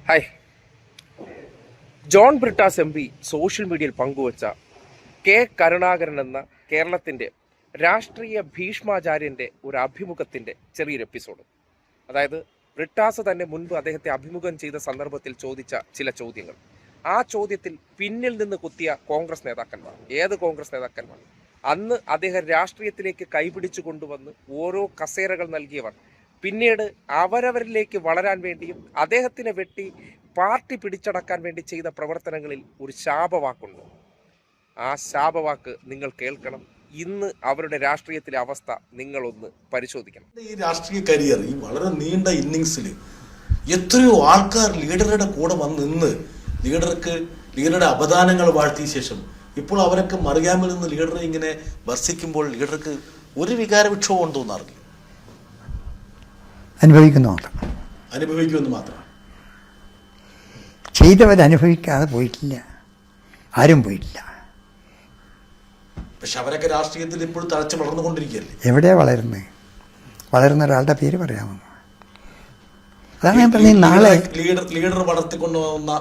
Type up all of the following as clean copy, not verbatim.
Hi. John Brittas M P social മീഡിയയിൽ പങ്കുവച്ച K Karunakaran എന്ന കേരളത്തിൻ്റെ രാഷ്ട്രീയ ഭീഷ്മാചാര്യൻ്റെ ഒരു അഭിമുഖത്തിൻ്റെ ചെറിയൊരു എപ്പിസോഡ്. അതായത് ബ്രിട്ടാസ് തന്നെ മുൻപ് അദ്ദേഹത്തെ അഭിമുഖം ചെയ്ത സന്ദർഭത്തിൽ ചോദിച്ച ചില ചോദ്യങ്ങൾ. ആ ചോദ്യത്തിൽ പിന്നിൽ നിന്ന് കുത്തിയ കോൺഗ്രസ് നേതാക്കന്മാർ, ഏത് കോൺഗ്രസ് നേതാക്കന്മാർ, അന്ന് അദ്ദേഹം രാഷ്ട്രീയത്തിലേക്ക് കൈപിടിച്ചു കൊണ്ടുവന്ന് ഓരോ കസേരകൾ നൽകിയവർ പിന്നീട് അവരവരിലേക്ക് വളരാൻ വേണ്ടിയും അദ്ദേഹത്തിനെ വെട്ടി പാർട്ടി പിടിച്ചടക്കാൻ വേണ്ടി ചെയ്ത പ്രവർത്തനങ്ങളിൽ ഒരു ശാപവാക്കുണ്ട്. ആ ശാപവാക്ക് നിങ്ങൾ കേൾക്കണം. ഇന്ന് അവരുടെ രാഷ്ട്രീയത്തിലെ അവസ്ഥ നിങ്ങളൊന്ന് പരിശോധിക്കണം. ഈ രാഷ്ട്രീയ കരിയർ, ഈ വളരെ നീണ്ട ഇന്നിങ്സിൽ എത്രയോ ആൾക്കാർ ലീഡറുടെ കൂടെ വന്ന് നിന്ന് ലീഡറുടെ അപദാനങ്ങൾ വാഴ്ത്തിയ ശേഷം ഇപ്പോൾ അവരൊക്കെ മറിയാമിൽ നിന്ന് ലീഡറെ ഇങ്ങനെ വർഷിക്കുമ്പോൾ ലീഡർക്ക് ഒരു വികാരവിക്ഷോഭം തോന്നാറില്ല. അനുഭവിക്കുമെന്ന് മാത്രം. ചെയ്തവരനുഭവിക്കാതെ പോയിട്ടില്ല, ആരും പോയിട്ടില്ല. പക്ഷെ അവരൊക്കെ രാഷ്ട്രീയത്തിൽ ഇപ്പോഴും തഴച്ച് വളർന്നുകൊണ്ടിരിക്കുകയല്ലേ. എവിടെയാ വളരുന്ന ഒരാളുടെ പേര് പറയാമോ? അതാണ് ഞാൻ പറഞ്ഞത്. നാളെ ലീഡർ വളർത്തിക്കൊണ്ടുപോകുന്ന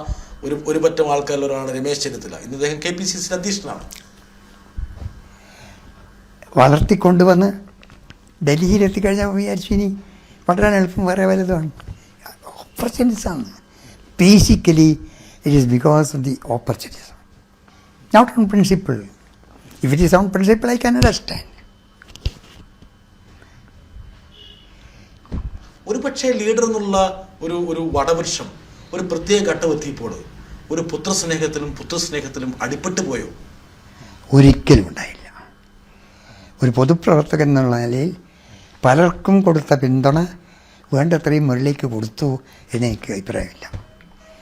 ഒരു പറ്റം ആൾക്കാരിലൊരാളാണ് രമേശ് ചെന്നിത്തല. ഇന്ന് അദ്ദേഹം KPCC അധ്യക്ഷനാണ്. വളർത്തിക്കൊണ്ടുവന്ന് ഡൽഹിയിലെത്തിക്കഴിഞ്ഞാൽ വിചാരിച്ചു ഇനി വളരെ എളുപ്പം വേറെ വലുതാണ്. ഓപ്പർച്യൂണിറ്റീസാണ്. Basically it is because of the opportunities, not on principle. If it is on principle I can understand. ഒരു പക്ഷേ ലീഡർ എന്നുള്ള ഒരു വടവൃക്ഷം ഒരു പ്രത്യേക ഘട്ടമെത്തിയപ്പോൾ ഒരു പുത്രസ്നേഹത്തിലും അടിപ്പെട്ടു പോയോ? ഒരിക്കലും ഉണ്ടായില്ല. ഒരു പൊതുപ്രവർത്തകൻ എന്നുള്ള നിലയിൽ പലർക്കും കൊടുത്ത പിന്തുണ വേണ്ടത്രയും മുകളിലേക്ക് കൊടുത്തു എന്ന് എനിക്ക് അഭിപ്രായമില്ല.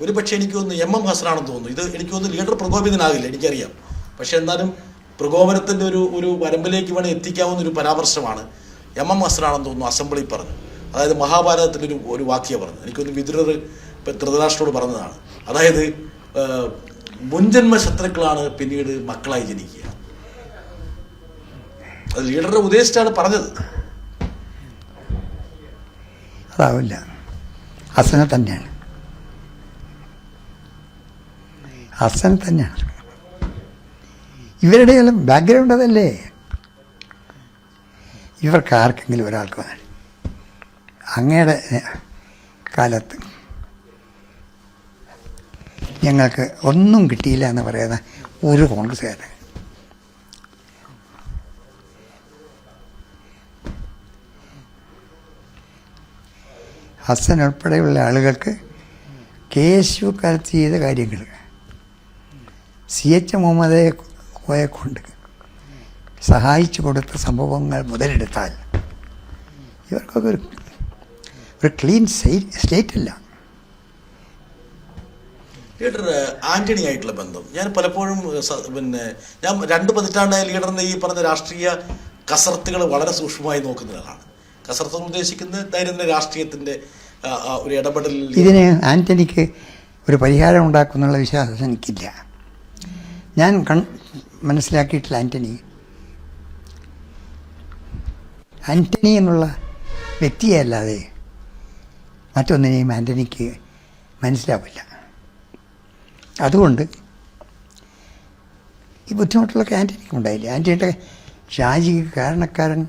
ഒരു പക്ഷേ എനിക്ക് തോന്നുന്നു MM ഹസനാണെന്ന് തോന്നുന്നു. ഇത് എനിക്ക് തോന്നുന്നു ലീഡർ പ്രകോപിതനാകില്ല, എനിക്കറിയാം. പക്ഷെ എന്നാലും പ്രകോപനത്തിൻ്റെ ഒരു വരമ്പിലേക്ക് വേണേൽ എത്തിക്കാവുന്ന ഒരു പരാമർശമാണ് MM ഹസനാണെന്ന് തോന്നുന്നു അസംബ്ലി പറഞ്ഞു. അതായത് മഹാഭാരതത്തിൻ്റെ ഒരു വാക്യം പറഞ്ഞു. എനിക്കൊന്ന് വിതുരർ ധൃതരാഷ്ട്രോട് പറഞ്ഞതാണ്. അതായത് മുൻജന്മ ശത്രുക്കളാണ് പിന്നീട് മക്കളായി ജനിക്കുക. അത് ലീഡറെ ഉദ്ദേശിച്ചാണ് പറഞ്ഞത്. അതാവില്ല, ഹസനെ തന്നെയാണ്. ഇവരുടെ എല്ലാം ബാക്ക്ഗ്രൗണ്ട് അതല്ലേ. ഇവർക്ക് ആർക്കെങ്കിലും ഒരാൾക്ക് വേണം. അങ്ങയുടെ കാലത്ത് ഞങ്ങൾക്ക് ഒന്നും കിട്ടിയില്ല എന്ന് പറയുന്ന ഒരു കോൺഗ്രസ്സുകാരൻ ഹസൻ ഉൾപ്പെടെയുള്ള ആളുകൾക്ക് KSU കാലത്ത് ചെയ്ത കാര്യങ്ങൾ CH മുഹമ്മദയെ കൊണ്ട് സഹായിച്ചു കൊടുത്ത സംഭവങ്ങൾ മുതലെടുത്താൽ ഇവർക്കൊക്കെ ഒരു ക്ലീൻ സ്റ്റേറ്റ് അല്ല. ലീഡർ ആന്റണി ആയിട്ടുള്ള ബന്ധം ഞാൻ പലപ്പോഴും ഞാൻ 2 പതിറ്റാണ്ടായ ലീഡറിൻ്റെ ഈ പറഞ്ഞ രാഷ്ട്രീയ കസർത്തുകൾ വളരെ സൂക്ഷ്മമായി നോക്കുന്ന ആളാണ്. കസർത്ത് ഉദ്ദേശിക്കുന്നത് ദൈനംദിന രാഷ്ട്രീയത്തിൻ്റെ ഒരു ഇടപെടൽ. ഇതിന് ആന്റണിക്ക് ഒരു പരിഹാരം ഉണ്ടാക്കുന്നുള്ള വിശ്വാസം എനിക്കില്ല. ഞാൻ മനസ്സിലാക്കിയിട്ടില്ല ആന്റണി എന്നുള്ള വ്യക്തിയെ അല്ലാതെ മറ്റൊന്നിനെയും ആന്റണിക്ക് മനസ്സിലാവില്ല. അതുകൊണ്ട് ഈ ബുദ്ധിമുട്ടുള്ളൊക്കെ ആന്റണിക്ക് ഉണ്ടായില്ല. ആന്റണിയുടെ ഷാജിക്ക് കാരണക്കാരൻ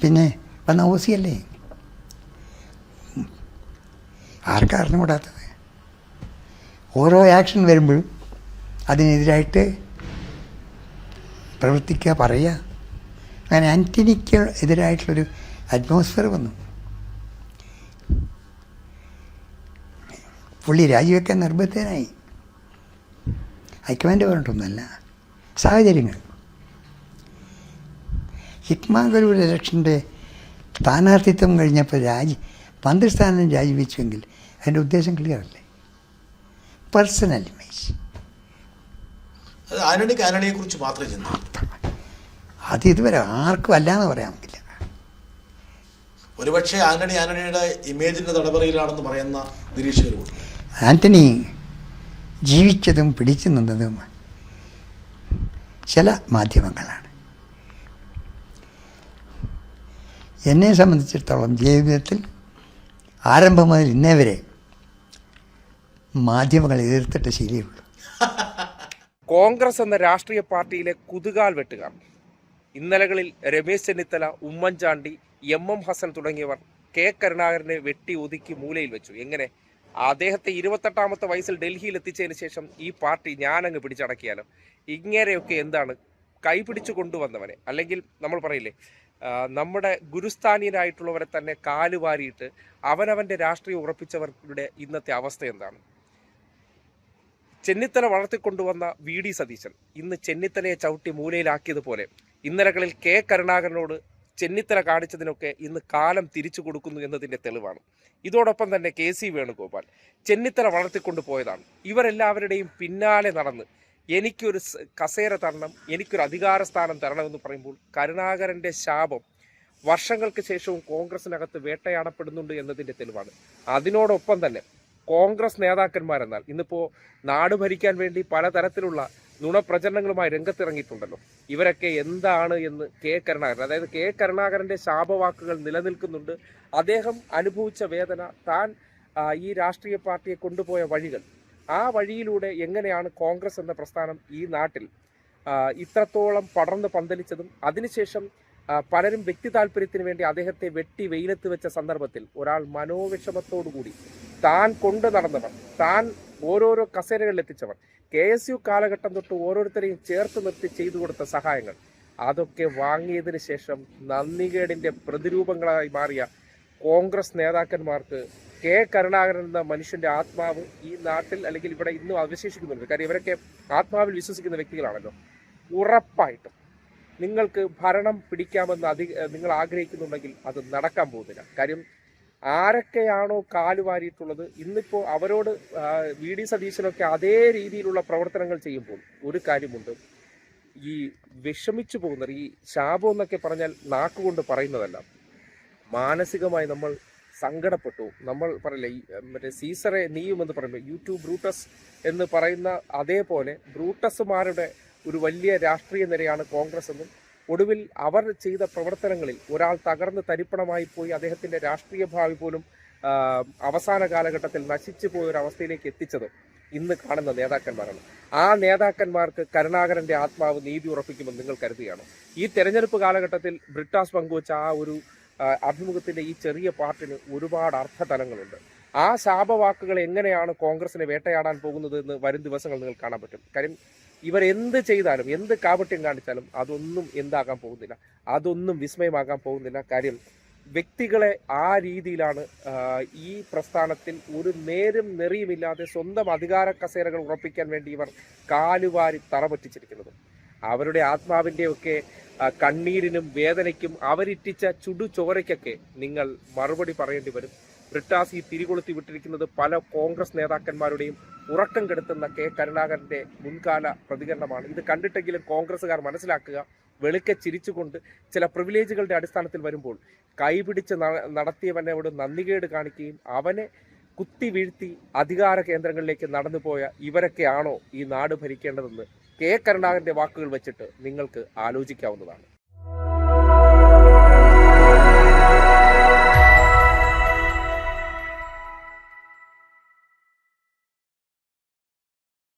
പിന്നെ വന്ന ഓസിയല്ലേ. ആർക്കറിഞ്ഞു കൂടാത്തത്? ഓരോ ആക്ഷൻ വരുമ്പോഴും അതിനെതിരായിട്ട് പ്രവർത്തിക്കുക, പറയുക. അങ്ങനെ ആന്റണിക്ക് എതിരായിട്ടുള്ളൊരു അറ്റ്മോസ്ഫിയർ വന്നു. പുള്ളി രാജിവെക്കാൻ നിർബന്ധിതനായി. ഹൈക്കമാൻഡ് പറഞ്ഞിട്ടൊന്നുമല്ല, സാഹചര്യങ്ങൾ. ഹിക്മാഗലൂർ ഇലക്ഷൻ്റെ സ്ഥാനാർത്ഥിത്വം കഴിഞ്ഞപ്പോൾ മന്ത്രിസ്ഥാനം രാജിവെച്ചുവെങ്കിൽ അതിൻ്റെ ഉദ്ദേശം ക്ലിയർ അല്ലേ? Personal image. ആന്റണിയെ കുറിച്ച് മാത്രമേ ചിന്തിക്കൂ. അത് ഇതുവരെ ആർക്കും അല്ലാന്ന് പറയാൻ പറ്റില്ല. ഒരുപക്ഷെ ആന്റണിയുടെ ഇമേജിൻ്റെ തടവറയിലാണെന്ന് പറയുന്ന നിരീക്ഷകരുണ്ട്. ആന്റണി ജീവിച്ചതും പിടിച്ചു നിന്നതും ചില മാധ്യമങ്ങളാണ്. എന്നെ സംബന്ധിച്ചിടത്തോളം ജീവിതത്തിൽ ആരംഭം മുതൽ ഇന്നേ വരെ മാധ്യമങ്ങൾ എതിർത്തിട്ട് ശരിയുള്ളൂ. കോൺഗ്രസ് എന്ന രാഷ്ട്രീയ പാർട്ടിയിലെ കുതുകാൽ വെട്ടുകാർ ഇന്നലകളിൽ രമേശ് ചെന്നിത്തല, ഉമ്മൻചാണ്ടി, എം ഹസൻ തുടങ്ങിയവർ കെ കരുണാകരനെ വെട്ടി ഒതുക്കി മൂലയിൽ വെച്ചു. എങ്ങനെ? അദ്ദേഹത്തെ 28ാമത്തെ വയസ്സിൽ ഡൽഹിയിൽ എത്തിച്ചതിന് ശേഷം ഈ പാർട്ടി ഞാനങ്ങ് പിടിച്ചടക്കിയാലോ? ഇങ്ങനെയൊക്കെ എന്താണ് കൈപിടിച്ചു കൊണ്ടുവന്നവനെ, അല്ലെങ്കിൽ നമ്മൾ പറയില്ലേ നമ്മുടെ ഗുരുസ്ഥാനീയരായിട്ടുള്ളവരെ തന്നെ കാലുവാരിയിട്ട് അവനവൻ്റെ രാഷ്ട്രീയം ഉറപ്പിച്ചവരുടെ ഇന്നത്തെ അവസ്ഥ എന്താണ്? ചെന്നിത്തല വളർത്തിക്കൊണ്ടുവന്ന വി ഡി സതീശൻ ഇന്ന് ചെന്നിത്തലയെ ചവിട്ടി മൂലയിലാക്കിയതുപോലെ ഇന്നലകളിൽ കെ കരുണാകരനോട് ചെന്നിത്തല കാണിച്ചതിനൊക്കെ ഇന്ന് കാലം തിരിച്ചു കൊടുക്കുന്നു എന്നതിൻ്റെ തെളിവാണ്. ഇതോടൊപ്പം തന്നെ കെ സി വേണുഗോപാൽ ചെന്നിത്തല വളർത്തിക്കൊണ്ടു പോയതാണ്. ഇവരെല്ലാവരുടെയും പിന്നാലെ നടന്ന് എനിക്കൊരു കസേര തരണം, എനിക്കൊരു അധികാര സ്ഥാനം തരണമെന്ന് പറയുമ്പോൾ കരുണാകരൻ്റെ ശാപം വർഷങ്ങൾക്ക് ശേഷവും കോൺഗ്രസിനകത്ത് വേട്ടയാടപ്പെടുന്നുണ്ട് എന്നതിൻ്റെ തെളിവാണ്. അതിനോടൊപ്പം തന്നെ കോൺഗ്രസ് നേതാക്കന്മാരെന്നാൽ ഇന്നിപ്പോൾ നാട് ഭരിക്കാൻ വേണ്ടി പലതരത്തിലുള്ള നുണപ്രചരണങ്ങളുമായി രംഗത്തിറങ്ങിയിട്ടുണ്ടല്ലോ. ഇവരൊക്കെ എന്താണ് എന്ന് കെ കരുണാകരൻ, അതായത് കെ കരുണാകരൻ്റെ ശാപവാക്കുകൾ നിലനിൽക്കുന്നുണ്ട്. അദ്ദേഹം അനുഭവിച്ച വേദന, താൻ ഈ രാഷ്ട്രീയ പാർട്ടിയെ കൊണ്ടുപോയ വഴികൾ, ആ വഴിയിലൂടെ എങ്ങനെയാണ് കോൺഗ്രസ് എന്ന പ്രസ്ഥാനം ഈ നാട്ടിൽ ഇത്രത്തോളം പടർന്ന് പന്തലിച്ചതും അതിനുശേഷം പലരും വ്യക്തി താല്പര്യത്തിന് വേണ്ടി അദ്ദേഹത്തെ വെട്ടി വെയിലത്ത് വെച്ച സന്ദർഭത്തിൽ ഒരാൾ മനോവിഷമത്തോടുകൂടി താൻ കൊണ്ടു നടന്നവർ, താൻ ഓരോരോ കസേരകളിൽ എത്തിച്ചവർ, KSU കാലഘട്ടം തൊട്ട് ഓരോരുത്തരെയും ചേർത്ത് നിർത്തി ചെയ്തു കൊടുത്ത സഹായങ്ങൾ, അതൊക്കെ വാങ്ങിയതിന് ശേഷം നന്ദികേടിൻ്റെ പ്രതിരൂപങ്ങളായി മാറിയ കോൺഗ്രസ് നേതാക്കന്മാർക്ക് കെ കരുണാകരൻ എന്ന മനുഷ്യൻ്റെ ആത്മാവ് ഈ നാട്ടിൽ അല്ലെങ്കിൽ ഇവിടെ ഇന്നും അവശേഷിക്കുന്നുണ്ട്. കാര്യം ഇവരൊക്കെ ആത്മാവിൽ വിശ്വസിക്കുന്ന വ്യക്തികളാണല്ലോ. ഉറപ്പായിട്ടും നിങ്ങൾക്ക് ഭരണം പിടിക്കാമെന്ന് നിങ്ങൾ ആഗ്രഹിക്കുന്നുണ്ടെങ്കിൽ അത് നടക്കാൻ പോകുന്നില്ല. കാര്യം ആരൊക്കെയാണോ കാലുവാരിയിട്ടുള്ളത് ഇന്നിപ്പോൾ അവരോട് വി ഡി സതീശനൊക്കെ അതേ രീതിയിലുള്ള പ്രവർത്തനങ്ങൾ ചെയ്യുമ്പോൾ ഒരു കാര്യമുണ്ട്, ഈ വിഷമിച്ചു പോകുന്നത്, ഈ ശാപം എന്നൊക്കെ പറഞ്ഞാൽ നാക്കുകൊണ്ട് പറയുന്നതല്ല, മാനസികമായി നമ്മൾ സങ്കടപ്പെട്ടു. നമ്മൾ പറയില്ലേ മറ്റേ സീസറെ നീയുമെന്ന് പറയുമ്പോൾ യൂട്യൂബ് ബ്രൂട്ടസ് എന്ന് പറയുന്ന അതേപോലെ ബ്രൂട്ടസുമാരുടെ ഒരു വലിയ രാഷ്ട്രീയ നിരയാണ് കോൺഗ്രസ് എന്നും ഒടുവിൽ അവർ ചെയ്ത പ്രവർത്തനങ്ങളിൽ ഒരാൾ തകർന്ന് തരിപ്പണമായി പോയി അദ്ദേഹത്തിൻ്റെ രാഷ്ട്രീയ ഭാവി പോലും അവസാന കാലഘട്ടത്തിൽ നശിച്ചു പോയ ഒരു അവസ്ഥയിലേക്ക് എത്തിച്ചത് ഇന്ന് കാണുന്ന നേതാക്കന്മാരാണ്. ആ നേതാക്കന്മാർക്ക് കരുണാകരൻ്റെ ആത്മാവ് നീതി ഉറപ്പിക്കുമെന്ന് നിങ്ങൾ കരുതുകയാണ്? ഈ തെരഞ്ഞെടുപ്പ് കാലഘട്ടത്തിൽ ബ്രിട്ടാസ് പങ്കുവച്ച ആ ഒരു അഭിമുഖത്തിൻ്റെ ഈ ചെറിയ പാർട്ടിന് ഒരുപാട് അർത്ഥതലങ്ങളുണ്ട്. ആ ശാപവാക്കുകൾ എങ്ങനെയാണ് കോൺഗ്രസിനെ വേട്ടയാടാൻ പോകുന്നത് എന്ന് വരും ദിവസങ്ങൾ നിങ്ങൾ കാണാൻ പറ്റും. കാര്യം ഇവരെന്ത് ചെയ്താലും എന്ത് കാപട്യം കാണിച്ചാലും അതൊന്നും എന്താകാൻ പോകുന്നില്ല, അതൊന്നും വിസ്മയമാകാൻ പോകുന്നില്ല. കാര്യം വ്യക്തികളെ ആ രീതിയിലാണ് ഈ പ്രസ്ഥാനത്തിൽ ഒരു നേരും നെറിയുമില്ലാതെ സ്വന്തം അധികാര കസേരകൾ ഉറപ്പിക്കാൻ വേണ്ടി ഇവർ കാലുവാരി തറപറ്റിച്ചിരിക്കുന്നത്. അവരുടെ ആത്മാവിൻ്റെയൊക്കെ കണ്ണീരിനും വേദനയ്ക്കും അവരിറ്റിച്ച ചുടുചോരയ്ക്കൊക്കെ നിങ്ങൾ മറുപടി പറയേണ്ടി വരും. ബ്രിട്ടാസ് ഈ തിരികൊളുത്തി വിട്ടിരിക്കുന്നത് പല കോൺഗ്രസ് നേതാക്കന്മാരുടെയും ഉറക്കം കെടുത്തുന്ന കെ കരുണാകരൻ്റെ മുൻകാല പ്രതികരണമാണ്. ഇത് കണ്ടിട്ടെങ്കിലും കോൺഗ്രസ്സുകാർ മനസ്സിലാക്കുക, വെളുക്കെ ചിരിച്ചുകൊണ്ട് ചില പ്രിവിലേജുകളുടെ അടിസ്ഥാനത്തിൽ വരുമ്പോൾ കൈപിടിച്ച് നടത്തിയവനോട് നന്ദികേട് കാണിക്കുകയും അവനെ കുത്തി വീഴ്ത്തി അധികാര കേന്ദ്രങ്ങളിലേക്ക് നടന്നുപോയ ഇവരൊക്കെയാണോ ഈ നാട് ഭരിക്കേണ്ടതെന്ന് കെ കരുണാകരൻ്റെ വാക്കുകൾ വെച്ചിട്ട് നിങ്ങൾക്ക് ആലോചിക്കാവുന്നതാണ്.